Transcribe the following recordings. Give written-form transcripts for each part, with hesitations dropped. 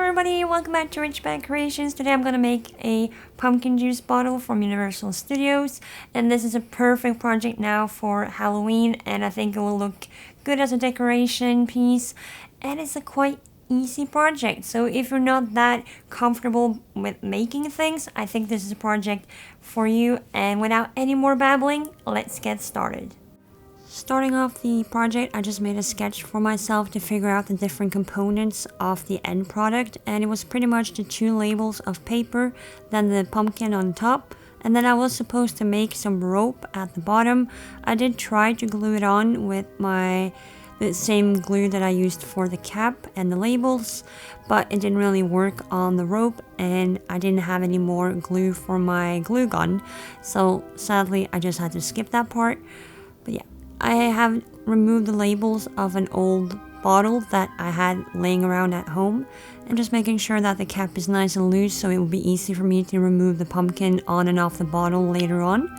everybody, welcome back to Rich Bag Creations. Today I'm gonna make a pumpkin juice bottle from Universal Studios, and this is a perfect project now for Halloween, and I think it will look good as a decoration piece, and it's a quite easy project. So if you're not that comfortable with making things, I think this is a project for you. And without any more babbling, let's get started. Starting off the project, I just made a sketch for myself to figure out the different components of the end product, and it was pretty much the two labels of paper, then the pumpkin on top, and then I was supposed to make some rope at the bottom. I did try to glue it on with the same glue that I used for the cap and the labels, but it didn't really work on the rope, and I didn't have any more glue for my glue gun, so sadly I just had to skip that part. But yeah, I have removed the labels of an old bottle that I had laying around at home, and just making sure that the cap is nice and loose so it will be easy for me to remove the pumpkin on and off the bottle later on.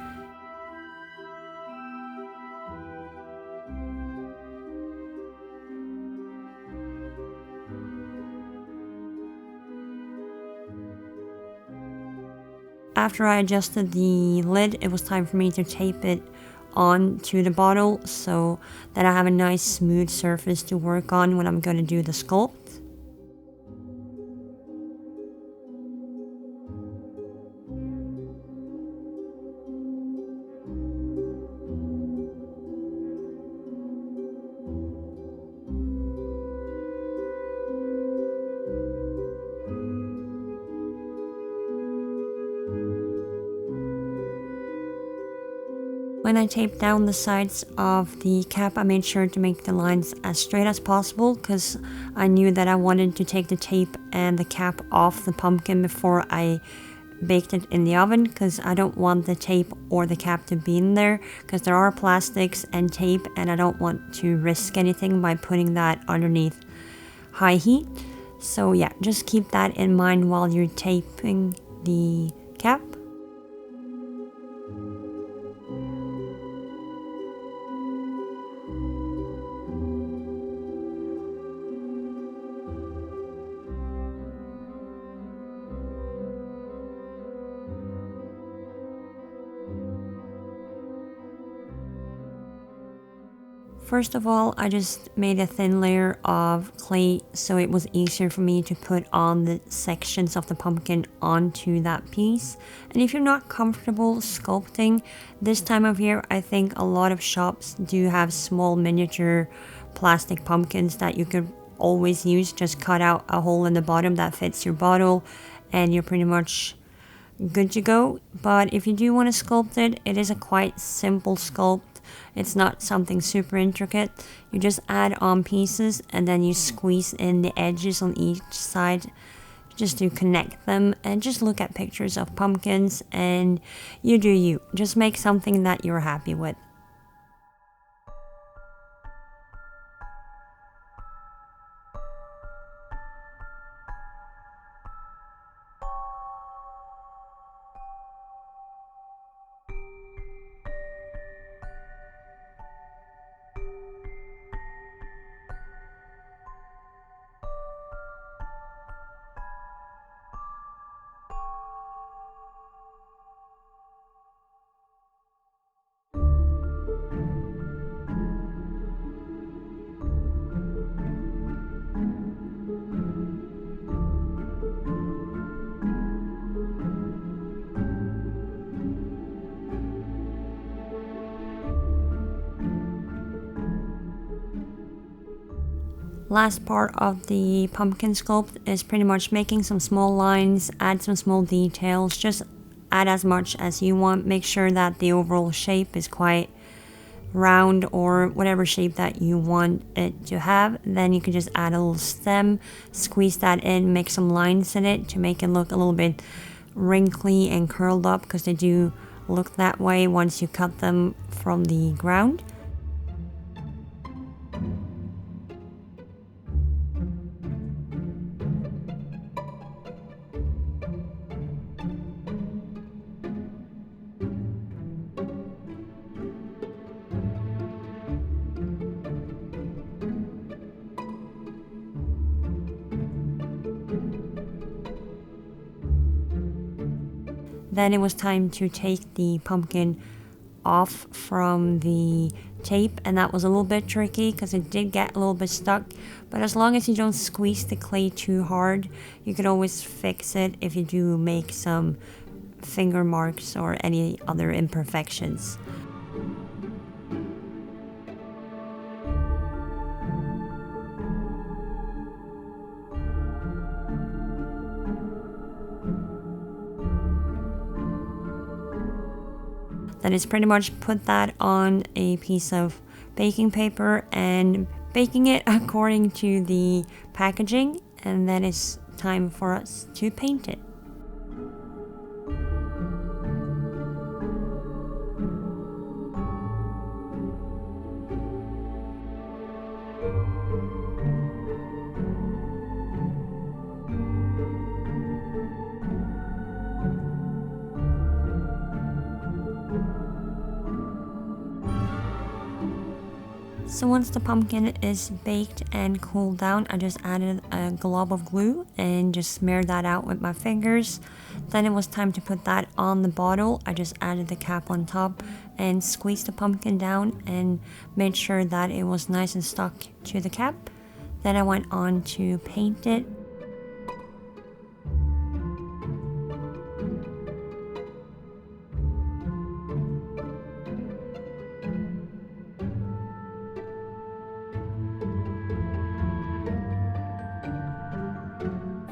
After I adjusted the lid, it was time for me to tape it onto the bottle so that I have a nice smooth surface to work on when I'm going to do the sculpt. When I taped down the sides of the cap, I made sure to make the lines as straight as possible because I knew that I wanted to take the tape and the cap off the pumpkin before I baked it in the oven, because I don't want the tape or the cap to be in there because there are plastics and tape, and I don't want to risk anything by putting that underneath high heat. So yeah, just keep that in mind while you're taping the cap. First of all, I just made a thin layer of clay so it was easier for me to put on the sections of the pumpkin onto that piece. And if you're not comfortable sculpting this time of year, I think a lot of shops do have small miniature plastic pumpkins that you could always use. Just cut out a hole in the bottom that fits your bottle and you're pretty much good to go. But if you do want to sculpt it, it is a quite simple sculpt. It's not something super intricate. You just add on pieces and then you squeeze in the edges on each side just to connect them, and just look at pictures of pumpkins and you do you. Just make something that you're happy with. Last part of the pumpkin sculpt is pretty much making some small lines, add some small details, just add as much as you want. Make sure that the overall shape is quite round or whatever shape that you want it to have. Then you can just add a little stem, squeeze that in, make some lines in it to make it look a little bit wrinkly and curled up, because they do look that way once you cut them from the ground. Then it was time to take the pumpkin off from the tape, and that was a little bit tricky because it did get a little bit stuck, but as long as you don't squeeze the clay too hard, you can always fix it if you do make some finger marks or any other imperfections. Then it's pretty much put that on a piece of baking paper and baking it according to the packaging, and then it's time for us to paint it. So once the pumpkin is baked and cooled down, I just added a glob of glue and just smeared that out with my fingers. Then it was time to put that on the bottle. I just added the cap on top and squeezed the pumpkin down and made sure that it was nice and stuck to the cap. Then I went on to paint it.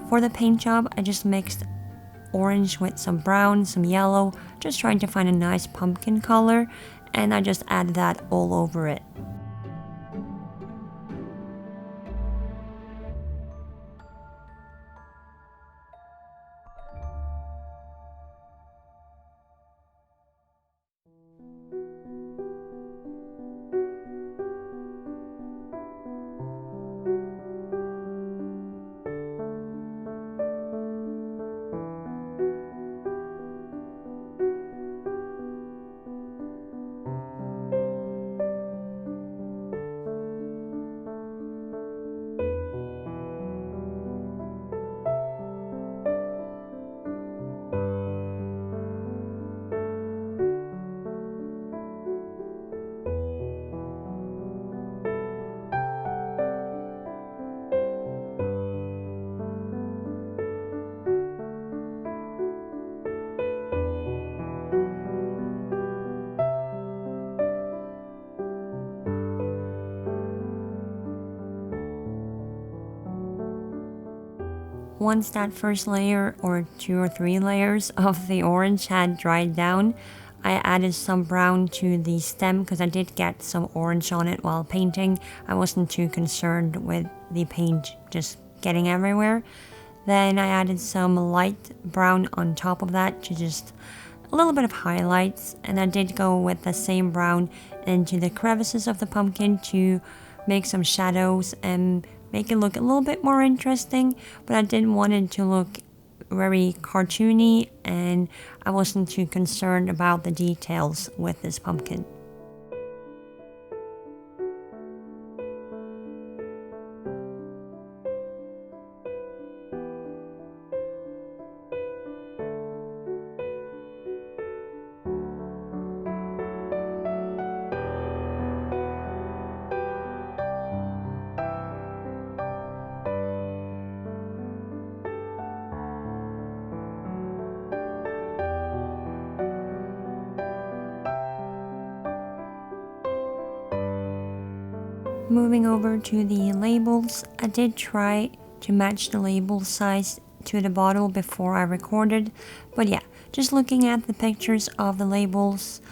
For the paint job, I just mixed orange with some brown, some yellow, just trying to find a nice pumpkin color, and I just added that all over it. Once that first layer or 2 or 3 layers of the orange had dried down, I added some brown to the stem because I did get some orange on it while painting. I wasn't too concerned with the paint just getting everywhere. Then I added some light brown on top of that to just a little bit of highlights, and I did go with the same brown into the crevices of the pumpkin to make some shadows and make it look a little bit more interesting, but I didn't want it to look very cartoony, and I wasn't too concerned about the details with this pumpkin. Moving over to the labels, I did try to match the label size to the bottle before I recorded, but yeah, just looking at the pictures of the labels,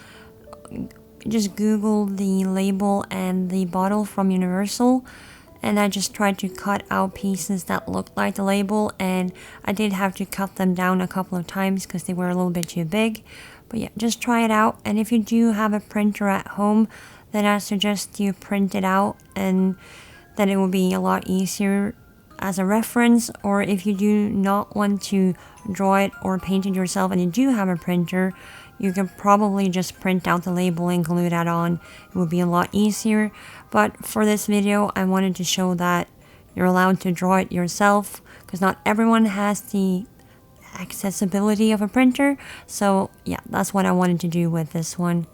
just Google the label and the bottle from Universal, and I just tried to cut out pieces that looked like the label, and I did have to cut them down a couple of times because they were a little bit too big. But yeah, just try it out, and if you do have a printer at home, then I suggest you print it out, and then it will be a lot easier as a reference. Or if you do not want to draw it or paint it yourself and you do have a printer, you can probably just print out the label and glue that on. It will be a lot easier. But for this video, I wanted to show that you're allowed to draw it yourself, because not everyone has accessibility of a printer. So yeah, that's what I wanted to do with this one.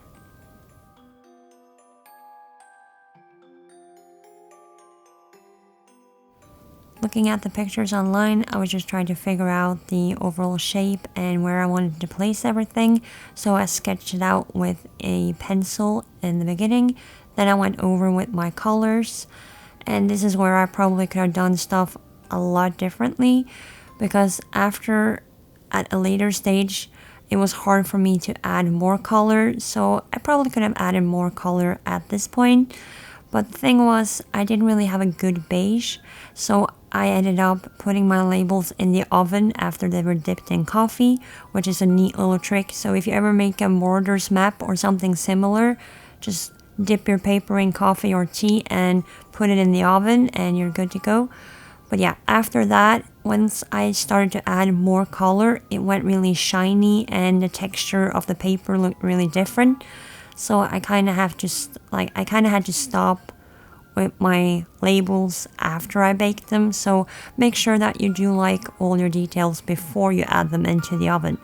Looking at the pictures online, I was just trying to figure out the overall shape and where I wanted to place everything. So I sketched it out with a pencil in the beginning. Then I went over with my colors. And this is where I probably could have done stuff a lot differently, because after, at a later stage, it was hard for me to add more color. So I probably could have added more color at this point. But the thing was, I didn't really have a good beige, so I ended up putting my labels in the oven after they were dipped in coffee, which is a neat little trick. So if you ever make a Borders map or something similar, just dip your paper in coffee or tea and put it in the oven and you're good to go. But yeah, after that, once I started to add more color, it went really shiny and the texture of the paper looked really different. So I kind of had to stop with my labels after I baked them. So make sure that you do like all your details before you add them into the oven.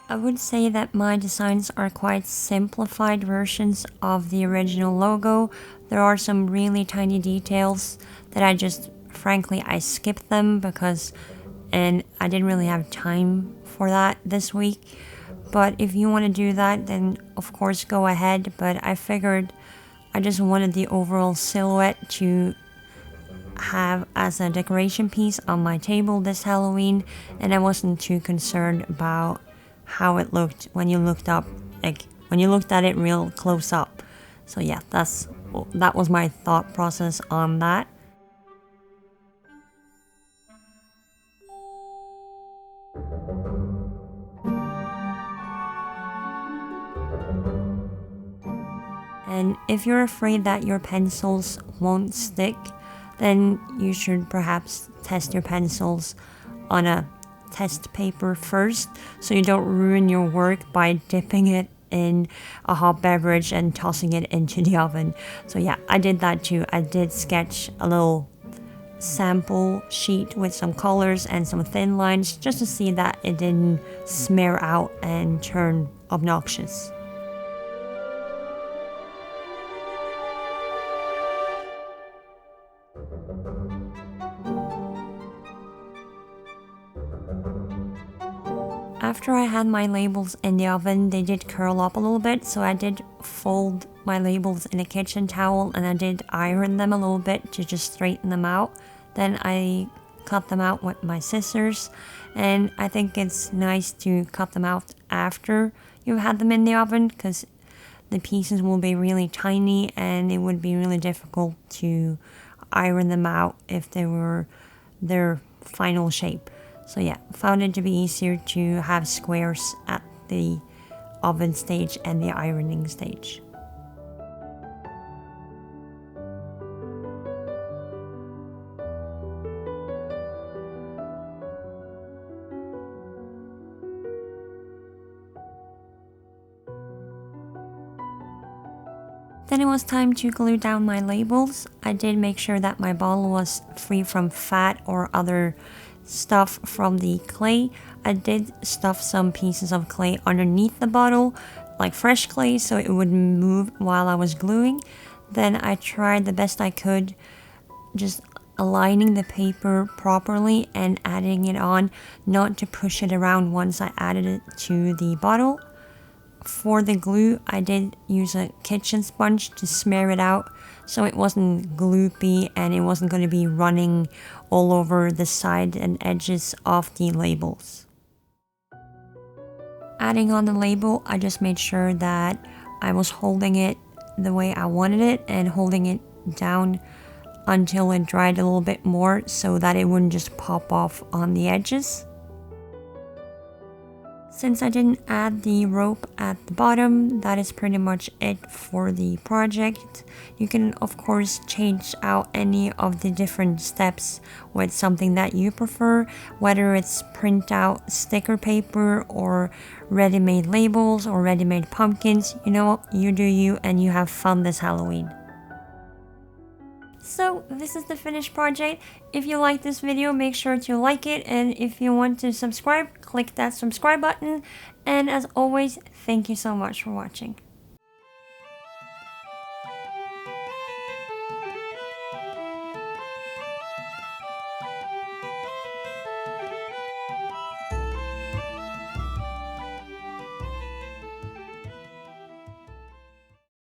I would say that my designs are quite simplified versions of the original logo. There are some really tiny details that I skipped them and I didn't really have time for that this week. But if you want to do that, then of course go ahead. But I figured I just wanted the overall silhouette to have as a decoration piece on my table this Halloween, and I wasn't too concerned about how it looked when you looked at it real close up. So yeah, that was my thought process on that. And if you're afraid that your pencils won't stick, then you should perhaps test your pencils on a test paper first, so you don't ruin your work by dipping it in a hot beverage and tossing it into the oven. So yeah, I did that too. I did sketch a little sample sheet with some colors and some thin lines just to see that it didn't smear out and turn obnoxious. After I had my labels in the oven, they did curl up a little bit, so I did fold my labels in a kitchen towel and I did iron them a little bit to just straighten them out. Then I cut them out with my scissors, and I think it's nice to cut them out after you've had them in the oven, because the pieces will be really tiny and it would be really difficult to iron them out if they were their final shape. So yeah, found it to be easier to have squares at the oven stage and the ironing stage. Then it was time to glue down my labels. I did make sure that my bottle was free from fat or other stuff from the clay. I did stuff some pieces of clay underneath the bottle, like fresh clay, so it would move while I was gluing. Then I tried the best I could, just aligning the paper properly and adding it on, not to push it around once I added it to the bottle. For the glue, I did use a kitchen sponge to smear it out so it wasn't gloopy and it wasn't going to be running all over the side and edges of the labels. Adding on the label, I just made sure that I was holding it the way I wanted it and holding it down until it dried a little bit more so that it wouldn't just pop off on the edges. Since I didn't add the rope at the bottom, that is pretty much it for the project. You can of course change out any of the different steps with something that you prefer, whether it's print out sticker paper or ready-made labels or ready-made pumpkins. You know, you do you and you have fun this Halloween. So this is the finished project. If you like this video, make sure to like it, and if you want to subscribe, click that subscribe button. And as always, thank you so much for watching.